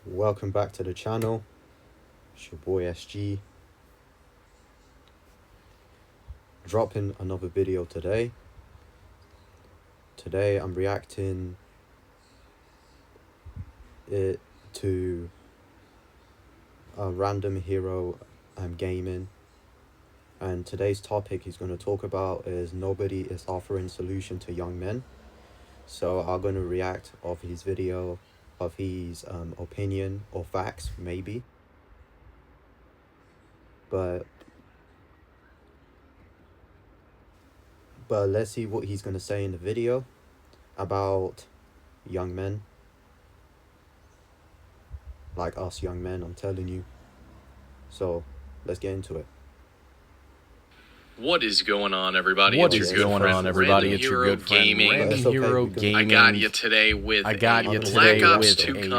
Welcome back to the channel. It's your boy SG. Dropping another video today. Today I'm reacting it to a random hero gaming. And today's topic he's going to talk about is nobody is offering solution to young men. So I'm going to react of his video, of his opinion or facts maybe. But let's see what he's going to say in the video about young men. Like us young men, I'm telling you. So let's get into it. What is going on, everybody? What is going on, everybody? It's your good friend, Random Hero Gaming. I got you today with a Black Ops 2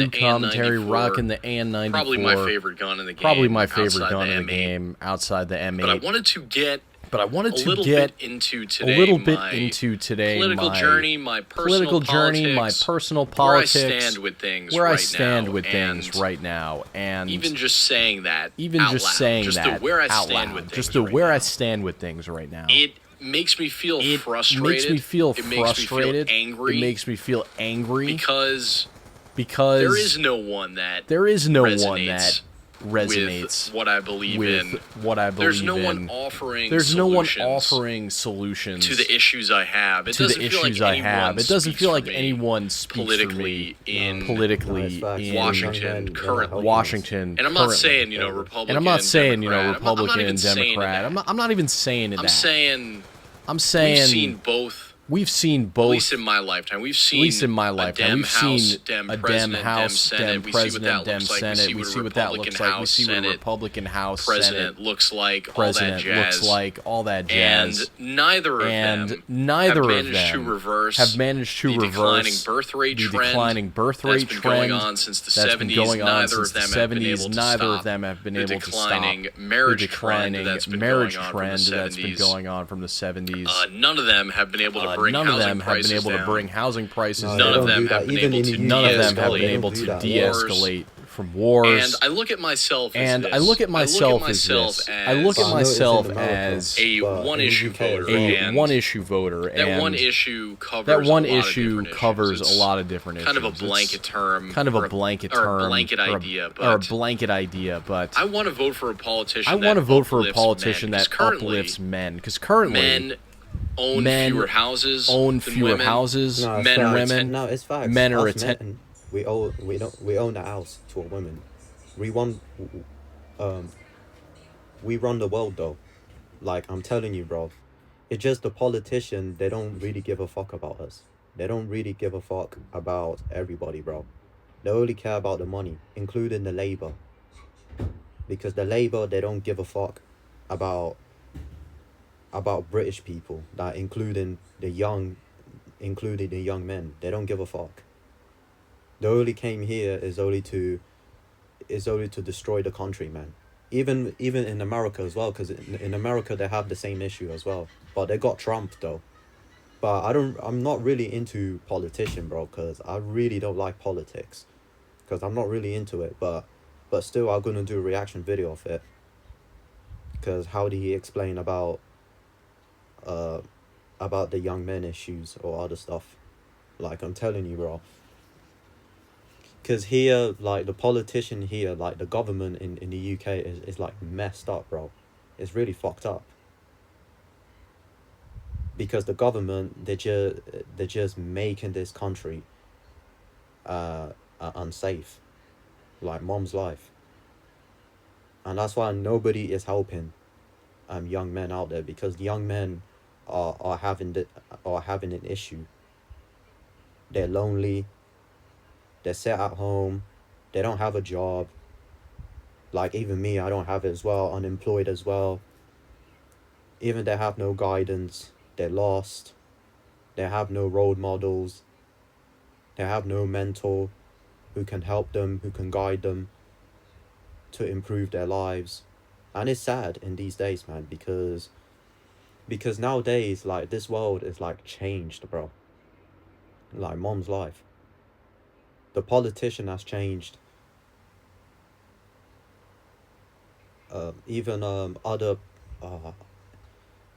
commentary rocking the AN-94. Probably my favorite gun in the game. Probably my favorite gun in the game outside the M8. But I wanted to get a little bit into today political journey, my personal politics, where I stand with things right now, and even just saying that where I stand with things right now. It makes me feel frustrated. It makes me feel angry. It makes me feel angry because there is no one that resonates with what I believe in. There's no one offering solutions to the issues I have. It doesn't feel like anyone speaks politically in Washington currently. And I'm not saying, Republican. And I'm not saying, Republican, Democrat. I'm not even saying that. I'm saying we've seen both. At least in my lifetime. We've seen a Dem House, Dem President, Dem Senate. We see what that looks like. We see what a Republican House President looks like. All that jazz. And neither of them have managed to reverse the declining birth rate trend that's been going on since the 70s. Neither of them have been able to stop the declining marriage trend that's been going on from the 70s. None of them have been able to bring housing prices down. None of them have been able to de-escalate from wars. And I look at myself as a one-issue voter. That one issue covers a lot of different issues. Kind of a blanket term. Or a blanket idea, but I want to vote for a politician that uplifts men, because currently men own fewer houses than women. Men and women. No, it's facts. Men are we own the house to a woman. We run the world though. Like, I'm telling you, bro. It's just the politician, they don't really give a fuck about us. They don't really give a fuck about everybody, bro. They only care about the money, including the Labour. Because the Labour, they don't give a fuck about British people, that including the young men. They don't give a fuck. They only came here is only to destroy the country, man. Even in America as well, because in America they have the same issue as well, but they got Trump though. But I'm not really into politician, bro, because I really don't like politics, because I'm not really into it. But still, I'm gonna do a reaction video of it, because how did he explain about the young men issues or other stuff. Like, I'm telling you, bro, because here, like, the politician here, like the government in the UK is like messed up, bro. It's really fucked up, because the government, they're just making this country unsafe, like mom's life. And that's why nobody is helping young men out there, because young men are having an issue. They're lonely. They're sat at home. They don't have a job. Like, even me, I don't have it as well. Unemployed as well. Even they have no guidance. They're lost. They have no role models. They have no mentor who can help them, who can guide them to improve their lives. And it's sad in these days, man, because nowadays, like, this world is like changed, bro. Like mom's life. The politician has changed. Even other,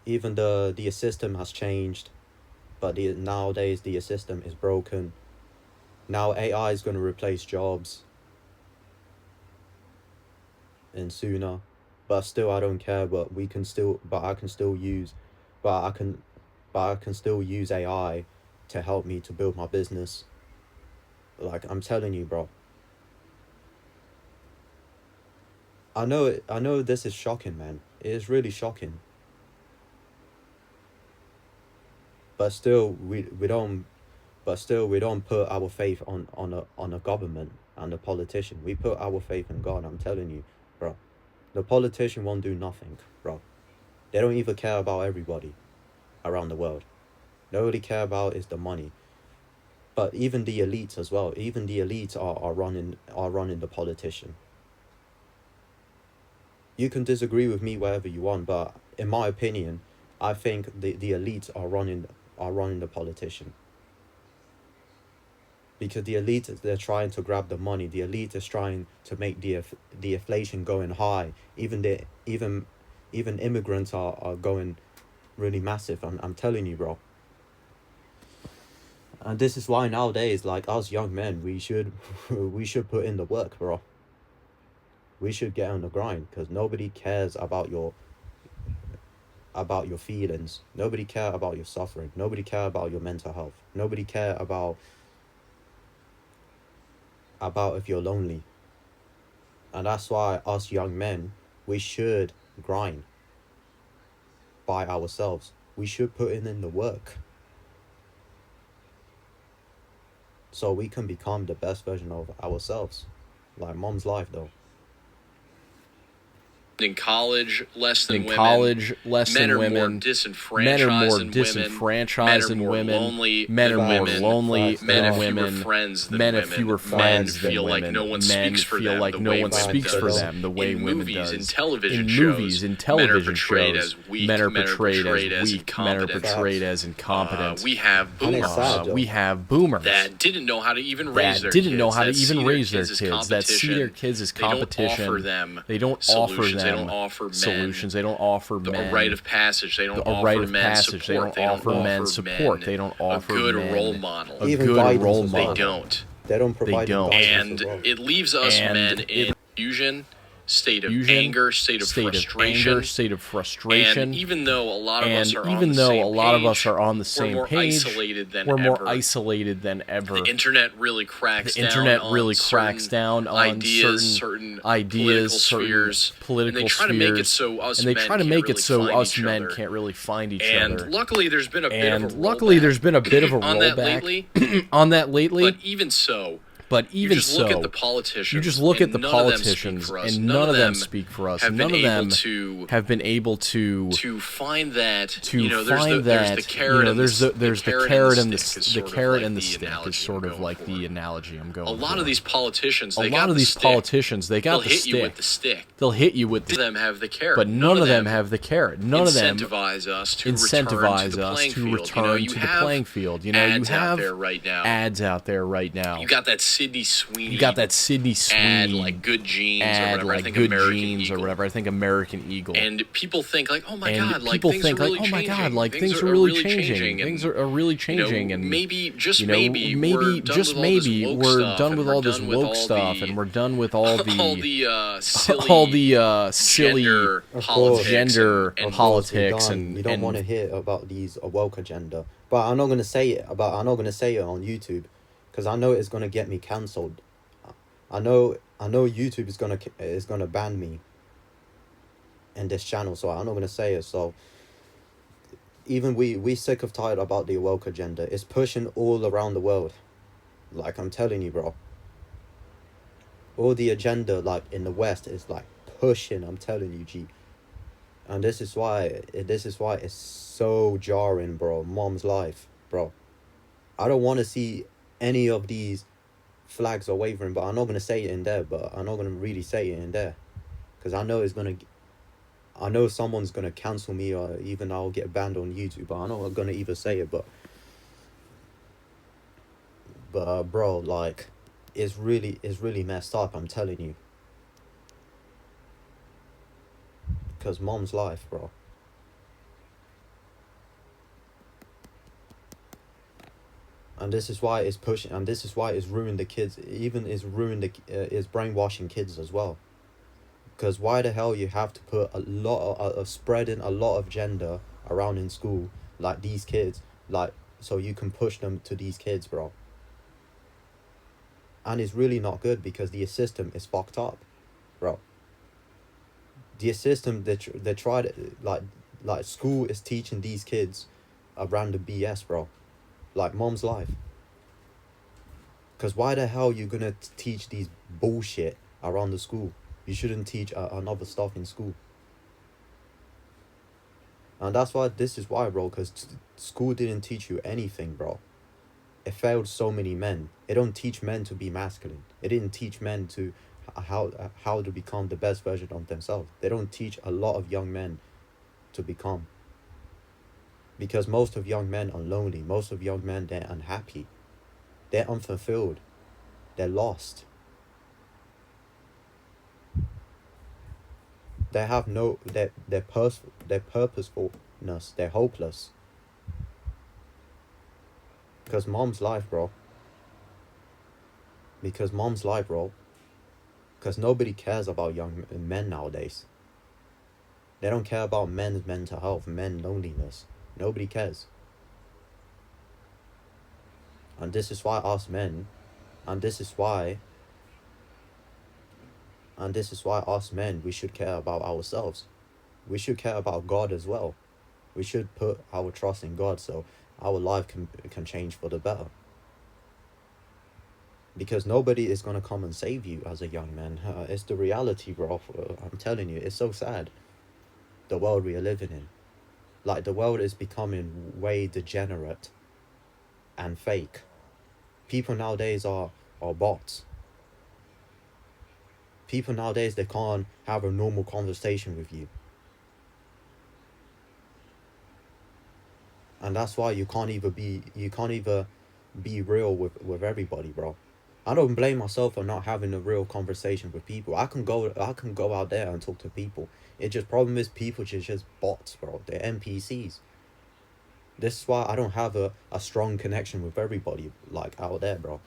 even the system has changed, but nowadays the system is broken. Now AI is going to replace jobs, and sooner, but still I don't care. But I can still use, but I can still use AI to help me to build my business. Like, I'm telling you, bro. I know this is shocking, man. It is really shocking. But still we don't put our faith on a government and a politician. We put our faith in God, I'm telling you, bro. The politician won't do nothing, bro. They don't even care about everybody around the world. They only care about is the money. But even the elites as well, even the elites are running the politician. You can disagree with me wherever you want, but in my opinion, I think the elites are running the politician. Because the elite, they're trying to grab the money. The elite is trying to make the inflation going high. Even immigrants are going really massive. I'm telling you, bro. And this is why nowadays, like, us young men, we should put in the work, bro. We should get on the grind, because nobody cares about your feelings. Nobody care about your suffering. Nobody care about your mental health. Nobody care about if you're lonely. And that's why us young men, we should grind by ourselves. We should put in the work, so we can become the best version of ourselves. Like Mom's life, though. In college, less than women. Men are more disenfranchised than women. Men are more lonely. Men have fewer friends than women. Men feel like no one speaks for them the way women does. In movies, in television shows, men are portrayed as weak. Men are portrayed as incompetent. We have boomers that didn't know how to even raise their kids. That see their kids as competition. They don't offer them. They don't offer solutions. They don't offer men a rite of passage. They don't offer men support. They don't offer men a good role model. They don't provide guidance. And it leaves us men in confusion, state of anger, state of frustration. And even though a lot of us are on the same page, we're more isolated than ever. The internet really cracks down on certain ideas, certain political spheres. And they try to make it so us men can't really find each other. And luckily there's been a bit of a rollback on that lately. But even so, you just look at the politicians, and none of them speak for us. None of them have been able to find that. There's the carrot and the stick is sort of like the analogy I'm going. A lot of these politicians, they got the stick. They'll hit you with the stick. None of them have the carrot. But none of them have the carrot. None of them incentivize us to return to the playing field. You have ads out there right now. You got that Sydney Sweeney ad, like Good Genes or whatever. I think American Eagle. And people think like, oh my god, like things are really changing. Things are really changing. And maybe we're done with all this woke stuff, and we're done with all the silly gender politics, and you don't want to hear about these woke agenda. But I'm not gonna say it on YouTube, because I know it's gonna get me cancelled. I know YouTube is gonna ban me in this channel, so I'm not gonna say it. So even we sick of tired about the woke agenda. It's pushing all around the world. Like, I'm telling you, bro. All the agenda, like, in the West is like pushing. I'm telling you, G. And this is why it's so jarring, bro. Mom's life, bro. I don't want to see any of these flags are wavering, but I'm not going to say it in there, but I'm not going to really say it in there, because I know someone's going to cancel me, or even I'll get banned on YouTube, but I'm not going to even say it, but bro, like, is really messed up, I'm telling you. Because mom's life, bro. And this is why it's pushing, and this is why it's ruined the kids, even it's brainwashing kids as well. Because why the hell you have to put a lot of spreading a lot of gender around in school, like these kids, like, so you can push them to these kids, bro. And it's really not good, because the system is fucked up, bro. The system, they tried, like school is teaching these kids a random BS, bro. Like mom's life. Because why the hell you gonna teach these bullshit around the school? You shouldn't teach another stuff in school. And that's why, this is why, bro, because school didn't teach you anything, bro. It failed so many men. It don't teach men to be masculine. It didn't teach men to how to become the best version of themselves. They don't teach a lot of young men to become. Because most of young men are lonely. Most of young men, they're unhappy. They're unfulfilled. They're lost. They have no, their purposefulness. They're hopeless. Because mom's life, bro. Because mom's life, bro. Because nobody cares about young men nowadays. They don't care about men's mental health, men's loneliness. Nobody cares. And this is why us men, and this is why us men, we should care about ourselves. We should care about God as well. We should put our trust in God, so our life can change for the better. Because nobody is going to come and save you as a young man. It's the reality, bro. I'm telling you, it's so sad. The world we are living in. Like, the world is becoming way degenerate and fake. People nowadays are bots. People nowadays, they can't have a normal conversation with you. And that's why you can't even be real with everybody, bro. I don't blame myself for not having a real conversation with people. I can go out there and talk to people. It just, problem is, people just bots, bro. They're NPCs. This is why I don't have a strong connection with everybody, like, out there, bro.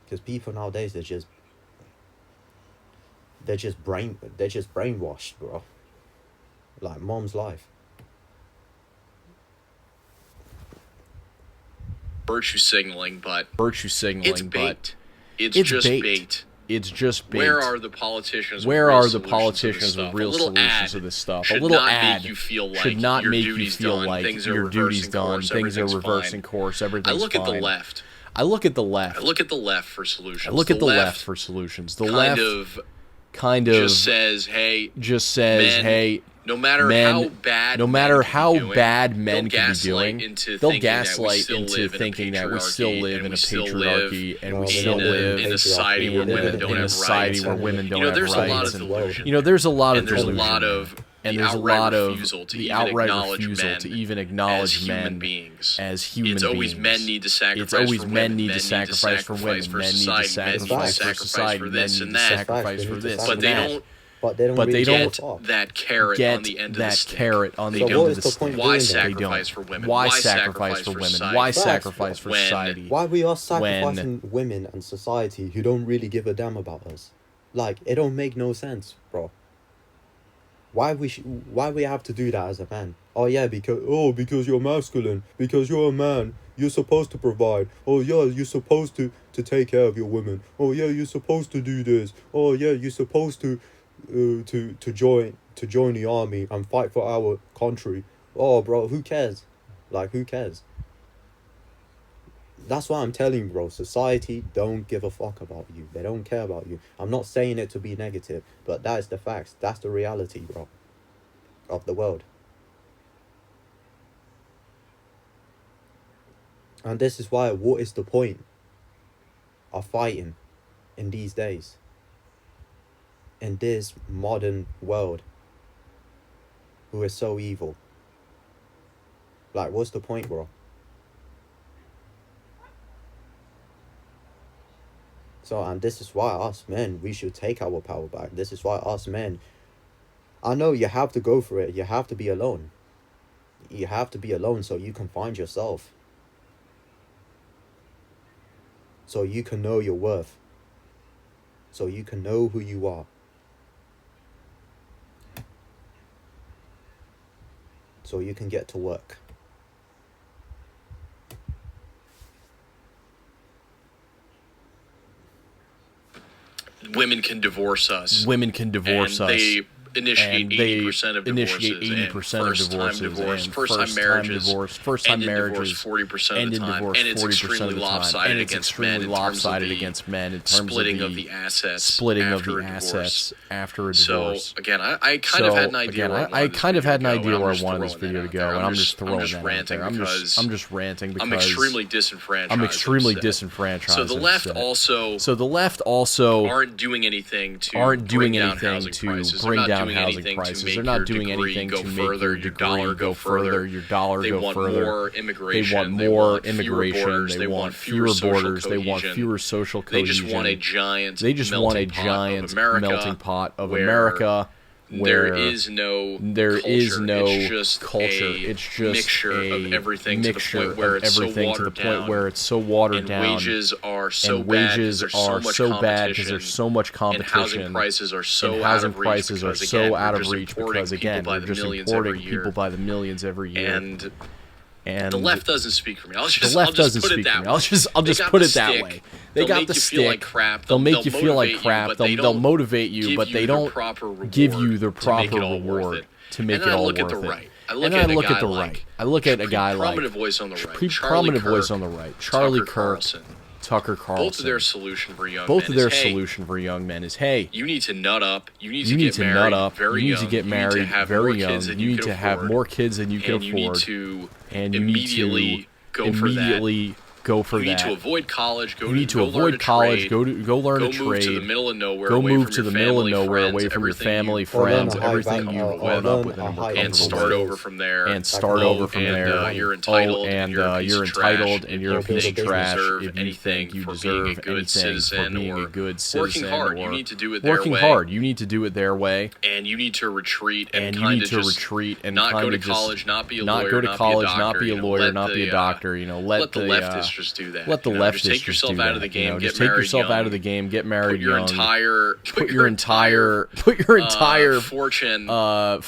Because people nowadays, they're just brainwashed, bro. Like mom's life. Virtue signaling, but it's bait. It's just bait. It's just bait. Where are the politicians? Where are the politicians with real solutions to this stuff? A little ad should not make you feel like your duty's done, things are reversing course, everything's fine. I look at the left. I look at the left. I look at the left for solutions. I look at the left for solutions. The left kind of just says, hey, no matter how bad men can be doing, they'll gaslight into thinking that we still live in a patriarchy and we still live in a society where women don't have rights. There's a lot of delusion. And there's a lot of the outright refusal to even acknowledge men as human beings. It's always men need to sacrifice for women. Men need to sacrifice for society. Men need to sacrifice for this and that. But they don't get that carrot on the end of the stick. Why sacrifice for women? Why sacrifice for women? Why sacrifice for society? Why we are sacrificing women and society who don't really give a damn about us? Like, it don't make no sense, bro. Why we have to do that as a man? Oh yeah, because you're masculine. Because you're a man. You're supposed to provide. Oh yeah, you're supposed to take care of your women. Oh yeah, you're supposed to do this. Oh yeah, you're supposed to join the army and fight for our country. Oh bro, who cares? Like, who cares? That's why I'm telling you, bro, society don't give a fuck about you. They don't care about you. I'm not saying it to be negative, but that is the facts. That's the reality, bro, of the world. And this is why, what is the point of fighting in these days? In this modern world, who is so evil? Like, what's the point, bro? So, and this is why us men, we should take our power back. This is why us men, I know you have to go for it. You have to be alone. You have to be alone so you can find yourself. So you can know your worth. So you can know who you are. So you can get to work. Women can divorce us. They initiate 80% of divorces, first-time marriages, first-time marriages, 40% of the time, and it's extremely lopsided against men in terms of the splitting of the assets after a divorce. So again, I kind of had an idea. I kind of had an idea where I wanted this video to go, and I'm just throwing that out there. I'm just ranting because I'm extremely disenfranchised. So the left also aren't doing anything to bring down housing prices. They're not doing anything to make your degree go further, your dollar go further. They want more immigration. They want fewer borders. They want fewer social cohesion. They just want a giant melting pot of America. There is no culture. It's just a mixture of everything to the point where it's so watered down. And wages are so bad because there's so much competition. And housing prices are so out of reach because again, we're just importing people by the millions every year. And the left doesn't speak for me. I'll just put it that way. They got the stick. They'll make you feel like crap. They'll motivate you, but they don't give you the proper reward to make it all worth it. And I look at the right. I look at a guy like prominent voice on the right, Charlie Kirk, Tucker Carlson. Both of their solution for young men is, hey, you need to nut up. You need to get married very young. You need to have more kids than you can afford. And you need to immediately go for that. You need to avoid college. Go learn a trade. Go move to the middle of nowhere. Away from your family, friends, everything you've grown up with, and start over from there. You're entitled. And you're a piece of trash if you think you deserve anything for being a good citizen. Working hard. You need to do it their way. And you need to retreat and not go to college, not be a lawyer, not be a doctor. Let the leftists just do that. Let the leftists just take yourself out of the game. Just take yourself out of the game. Get married young. Put your entire fortune in the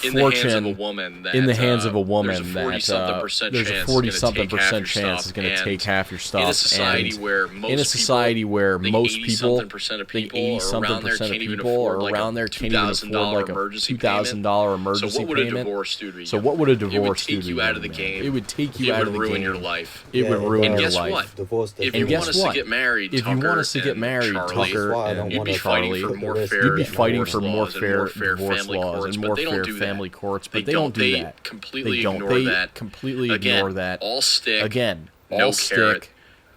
hands of a woman. There's a 40-something% chance is going to take half your stuff. In a society where most people, 80-something% of people are around there can't even afford like a $2,000 emergency payment. So what would a divorce do to you? It would take you out of the game. It would ruin your life. It would ruin your life. If you want us to get married, Tucker, you'd be fighting for more fair divorce laws and more fair family courts, but they don't do that. Completely ignore that. All stick. Again, all stick.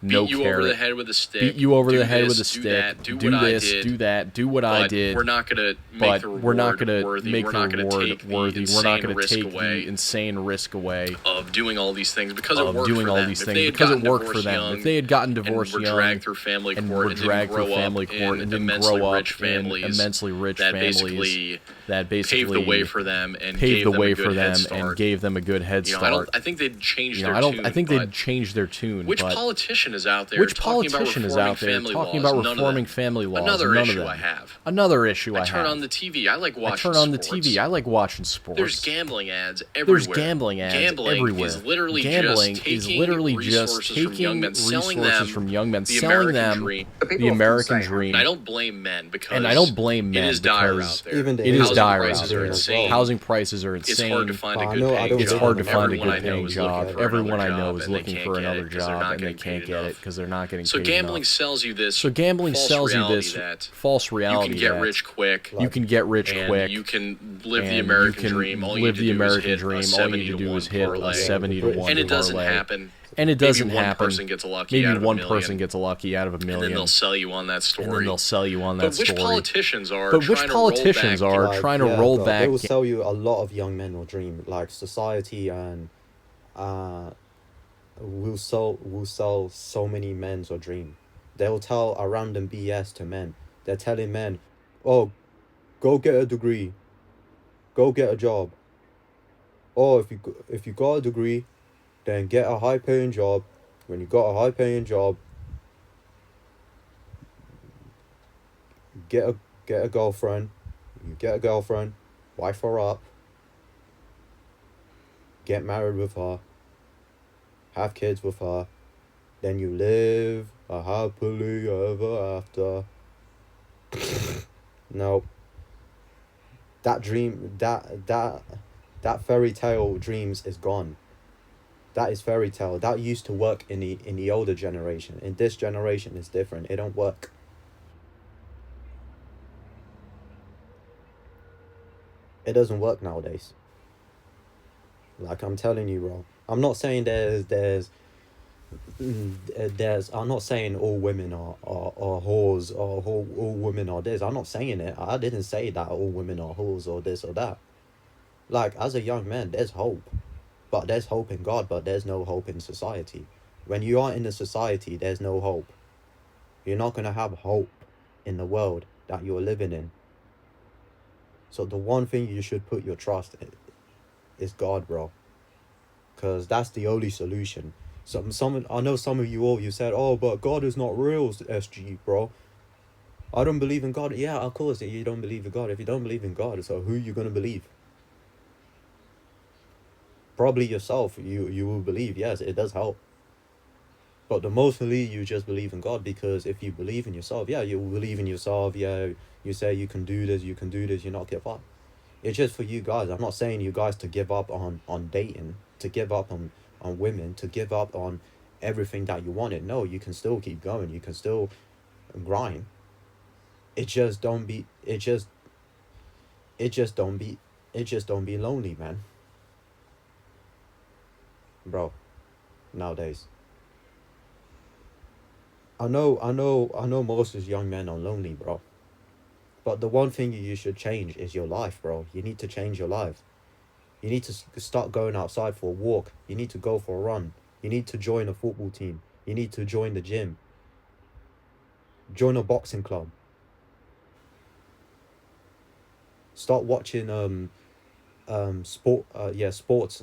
Beat you over the head with a stick. Do this, do that, do what I did. We're not going to make the reward worthy. We're not going to take the insane risk away of doing all these things because it worked for them. If they had gotten divorced young and were dragged through family court and didn't grow up in immensely rich families that basically paved the way for them and gave them a good head start. I think they'd change their tune. Which politician is out there talking about reforming family laws? Another issue I have. I turn on the TV. I like watching sports. There's gambling ads everywhere. Gambling is literally just taking resources from young men, selling them the American dream. And I don't blame men because it is dire out there. Housing prices are insane. It's hard to find a good paying job. Everyone I know is looking for another job and they can't get it because they're not getting paid enough. So gambling sells you this false reality you can get rich quick. You can live the American dream. All you need to do is hit a 70-to-1 and it doesn't happen. Maybe one person gets lucky out of a million. And then they'll sell you on that story. But which politicians are trying to roll back? They will sell you a lot of young men will dream. Like society and will sell so many men's or dream. They'll tell a random BS to men. They're telling men, oh, go get a degree, go get a job. Or if you got a degree, then get a high paying job. When you got a high paying job, get a girlfriend. You get a girlfriend, wife her up, get married with her, have kids with her, then you live a happily ever after. No. That dream, that fairy tale dreams is gone. That is fairy tale. That used to work in the older generation. In this generation, it's different. It don't work. It doesn't work nowadays. Like I'm telling you, bro. I'm not saying there's I'm not saying all women are whores or all women are this. I'm not saying it. I didn't say that all women are whores or this or that. Like, as a young man, there's hope. But there's hope in God, but there's no hope in society. When you are in a society, there's no hope. You're not going to have hope in the world that you're living in. So the one thing you should put your trust in is God, bro. Because that's the only solution. I know some of you said, oh, but God is not real, SG, bro. I don't believe in God. Yeah, of course you don't believe in God. If you don't believe in God, so who are you going to believe? Probably yourself. You will believe, yes, it does help. But the mostly you just believe in God, because if you believe in yourself, yeah, you believe in yourself, yeah, you say you can do this, you not give up. It's just for you guys. I'm not saying you guys to give up on dating, to give up on women, to give up on everything that you wanted. No, you can still keep going. You can still grind. It just don't be lonely, man. Bro, nowadays. I know most of young men are lonely, bro. But the one thing you should change is your life, bro. You need to change your life. You need to start going outside for a walk. You need to go for a run. You need to join a football team. You need to join the gym. Join a boxing club. Start watching sports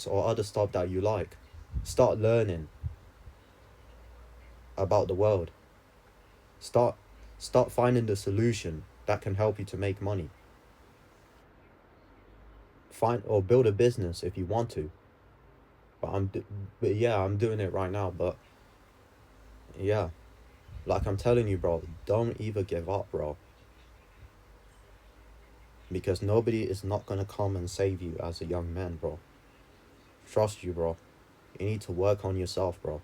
or other stuff that you like. Start learning about the world. Start finding the solution that can help you to make money. Find or build a business if you want to. But I'm doing it right now. But yeah, like I'm telling you, bro, don't ever give up, bro. Because nobody is not gonna come and save you as a young man, bro. Trust you, bro. You need to work on yourself, bro.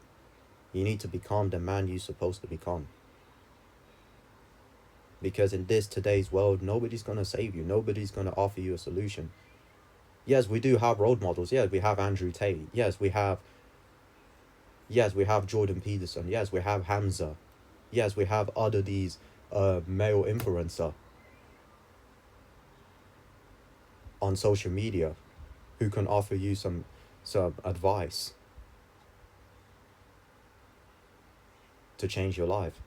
You need to become the man you're supposed to become. Because in today's world, nobody's gonna save you. Nobody's gonna offer you a solution. Yes, we do have role models. Yes, we have Andrew Tate. Yes, we have Jordan Peterson. Yes, we have Hamza. Yes, we have these male influencer on social media who can offer you some advice to change your life.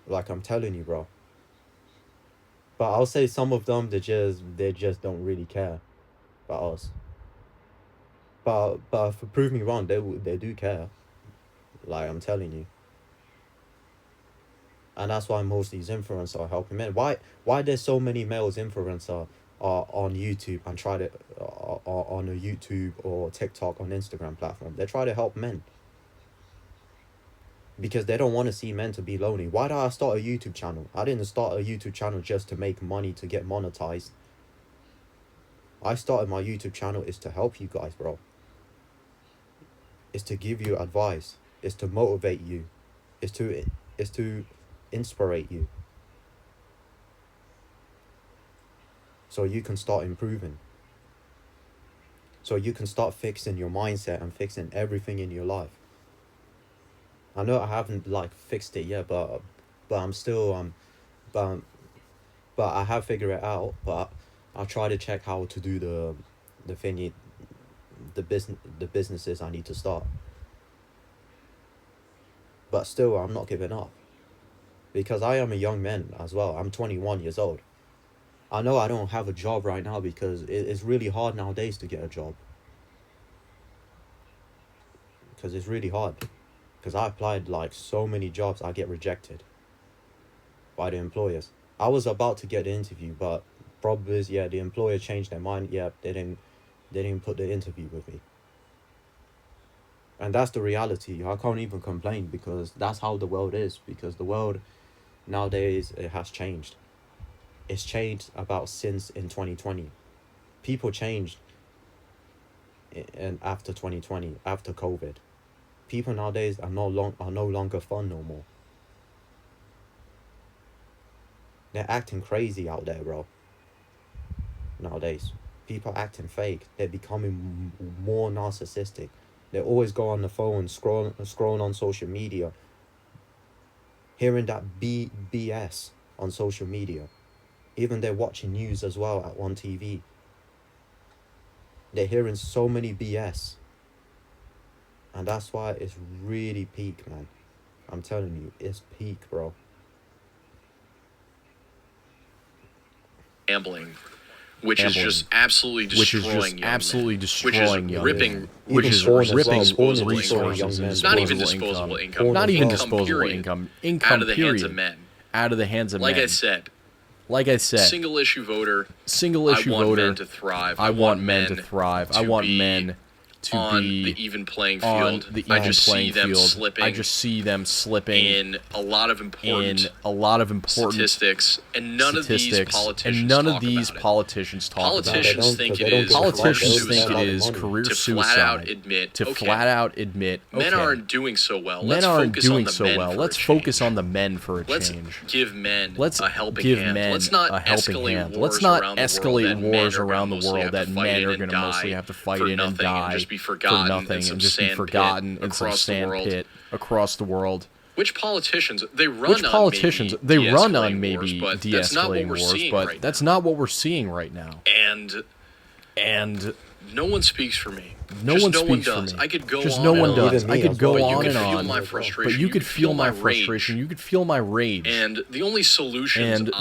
Like I'm telling you, bro. But I'll say some of them, they just don't really care about us. But if prove me wrong, they do care. Like I'm telling you. And that's why most of these influencers are helping men. Why there's so many males influencers are on YouTube and try to on a YouTube or TikTok on Instagram platform. They try to help men. Because they don't want to see men to be lonely. Why did I start a YouTube channel? I didn't start a YouTube channel just to make money, to get monetized. I started my YouTube channel is to help you guys, bro. It's to give you advice. It's to motivate you. It's to inspire you. So you can start improving. So you can start fixing your mindset and fixing everything in your life. I know I haven't fixed it yet, but I'm still but I have figured it out. But I'll try to check how to do the thingy, the businesses I need to start. But still, I'm not giving up, because I am a young man as well. I'm 21 years old. I know I don't have a job right now because it's really hard nowadays to get a job. Because it's really hard. Because I applied like so many jobs, I get rejected by the employers. I was about to get the interview, but problem is, the employer changed their mind. They didn't put the interview with me. And that's the reality. I can't even complain, because that's how the world is. Because the world nowadays, it has changed. It's changed about since in 2020. People changed and after 2020, after COVID. People nowadays are no longer fun no more. They're acting crazy out there, bro. Nowadays, people acting fake. They're becoming more narcissistic. They always go on the phone, scrolling on social media, hearing that BS on social media. Even they're watching news as well on TV. They're hearing so many BS. And that's why it's really peak, man. I'm telling you, it's peak, bro. Gambling, which is just absolutely destroying young men. Which is ripping resources. Not even disposable income. Not even disposable income. Out of the hands of men. Out of the hands of men. Like I said, single issue voter. I want men to thrive. I want men to thrive. I want men to on be the even playing field. I just see them slipping in a lot of important statistics, and none of these politicians talk about it. Politicians think it is career suicide to flat out admit men aren't doing so well. Let's focus on the men for a change. Let's give men a helping hand. Let's not escalate wars around the world that men are going to mostly have to fight in and die for nothing and just be forgotten in some sand pit across the world. Which politicians they run on maybe de-escalating wars, but that's not what we're seeing right now. And no one speaks for me. No one does. I could go just on. No one does. I could go on and on. But you could feel my frustration. You could feel my rage. And the only solutions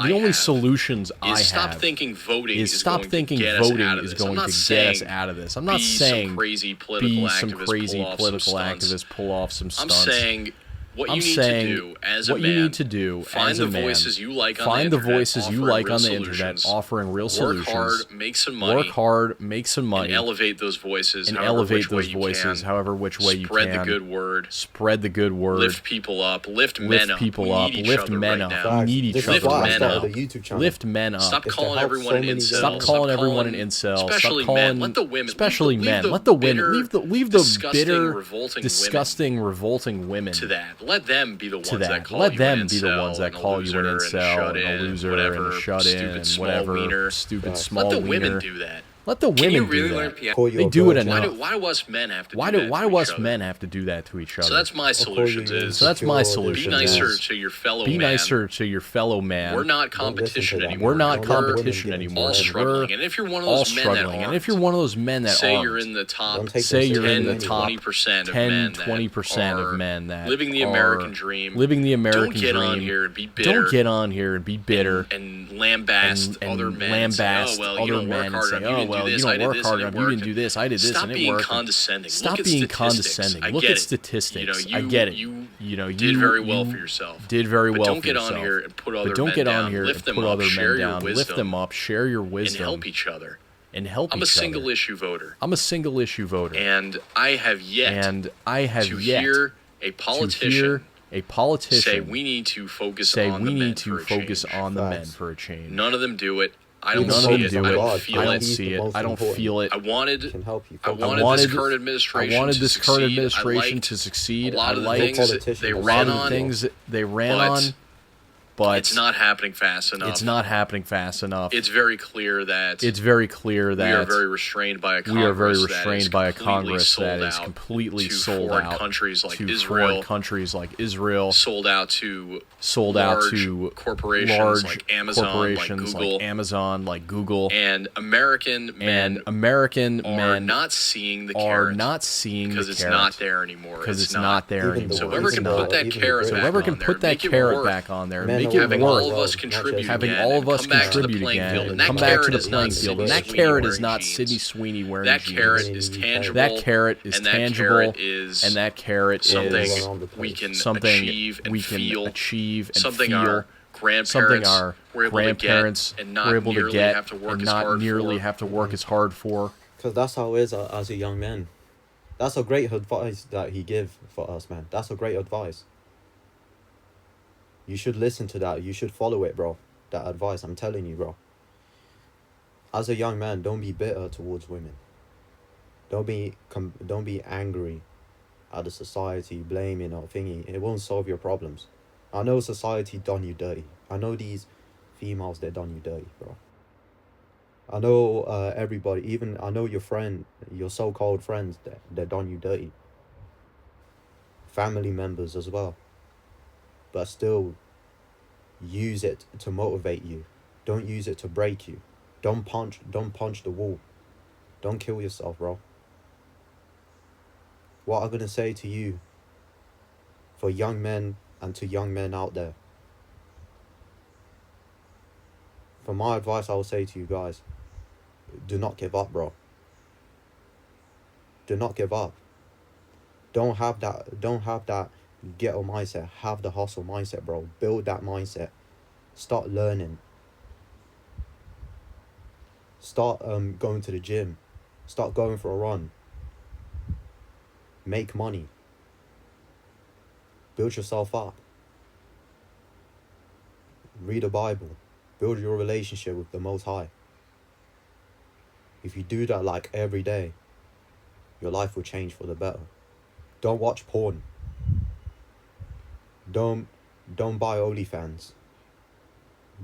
I have is stop thinking voting is going to get us out of this. I'm not saying be some crazy political activist pull off some stunts. I'm saying what you need to do as a man, find the voices you like on the internet, offering real solutions. Work hard, make some money, and elevate those voices. However, which way you can. Spread the good word. Lift people up. Lift men up. We need each other right now. Lift men up. Stop calling everyone an incel. Especially men. Let the women. Let the women. Leave the bitter, disgusting, revolting women to that. Let them be the ones that call you an incel, and a loser, and a shut-in, whatever, stupid small wiener. Let the women do that. Let the women do that. They do it enough. Why do us men have to do that? Why do us men have to do that to each other? So that's my solution. Be nicer to your fellow man. Be nicer to your fellow man. We're not competition anymore. We're not competition anymore. All struggling. And if you're one of those men that say you're in the top 10-20% of men that living the American dream. Don't get on here and be bitter. And lambast other men. Well, you don't work hard enough. You didn't do this. I did this, and it worked. Stop being condescending. Look at statistics. I get it. You did very well for yourself. But don't get on here and put other men down. Lift them up. Share your wisdom. Lift them up. Share your wisdom. And help each other. I'm a single issue voter. And I have yet to hear a politician say we need to focus on the men for a change. None of them do it. I don't see it. I don't feel it. I wanted this current administration to succeed. A lot of the things they ran on, but it's not happening fast enough. It's very clear that we are very restrained by a Congress that is completely sold foreign out countries like to Israel, foreign countries like Israel, sold out to large corporations like Amazon, like Google, and American men are not seeing the carrot because it's not there anymore. It's not there anymore. So whoever can put that carrot back on there, make it work. Having all of us contribute again, and come back to the playing field. And that carrot is not Sydney Sweeney wearing that jeans. Carrot is tangible. That carrot is tangible. And that carrot is something we can achieve and something feel. Something our grandparents were able to get and not nearly have to work as hard for. Because that's how it is as a young man. That's a great advice that he give for us, man. That's a great advice. You should listen to that. You should follow it, bro. That advice, I'm telling you, bro. As a young man, don't be bitter towards women. Don't be angry at the society, blaming or thingy. It won't solve your problems. I know society done you dirty. I know these females, they done you dirty, bro. I know everybody, even I know your so-called friends, they done you dirty. Family members as well. But still, use it to motivate you. Don't use it to break you. Don't punch the wall. Don't kill yourself, bro. What I'm gonna say to you, for young men and to young men out there, for my advice, I will say to you guys, do not give up, bro. Do not give up. Don't have that ghetto mindset. Have the hustle mindset, bro. Build that mindset. Start learning. Start going to the gym. Start going for a run. Make money. Build yourself up. Read the Bible. Build your relationship with the Most High. If you do that like every day, your life will change for the better. Don't watch porn. Don't buy OnlyFans.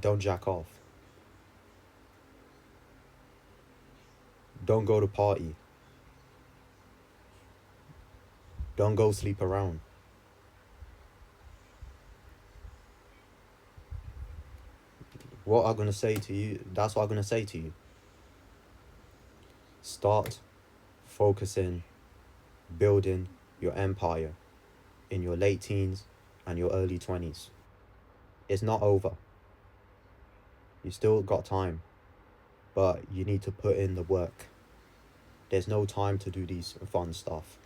Don't jack off. Don't go to party. Don't go sleep around. What I'm gonna say to you, that's what I'm gonna say to you. Start focusing, building your empire in your late teens and your early 20s. It's not over. You still got time, but you need to put in the work. There's no time to do these fun stuff.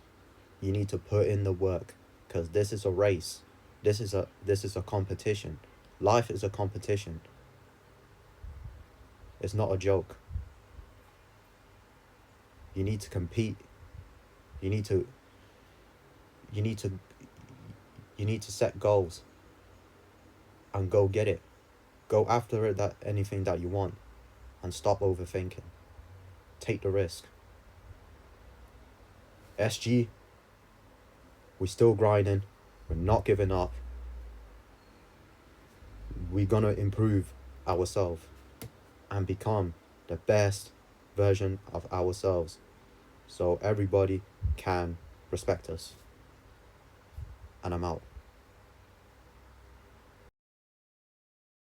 You need to put in the work, because this is a race. This is a competition. Life is a competition. It's not a joke. You need to compete. You need to set goals and go get it. Go after it, anything that you want, and stop overthinking. Take the risk. SG, we're still grinding. We're not giving up. We're gonna improve ourselves and become the best version of ourselves, so everybody can respect us. And I'm out.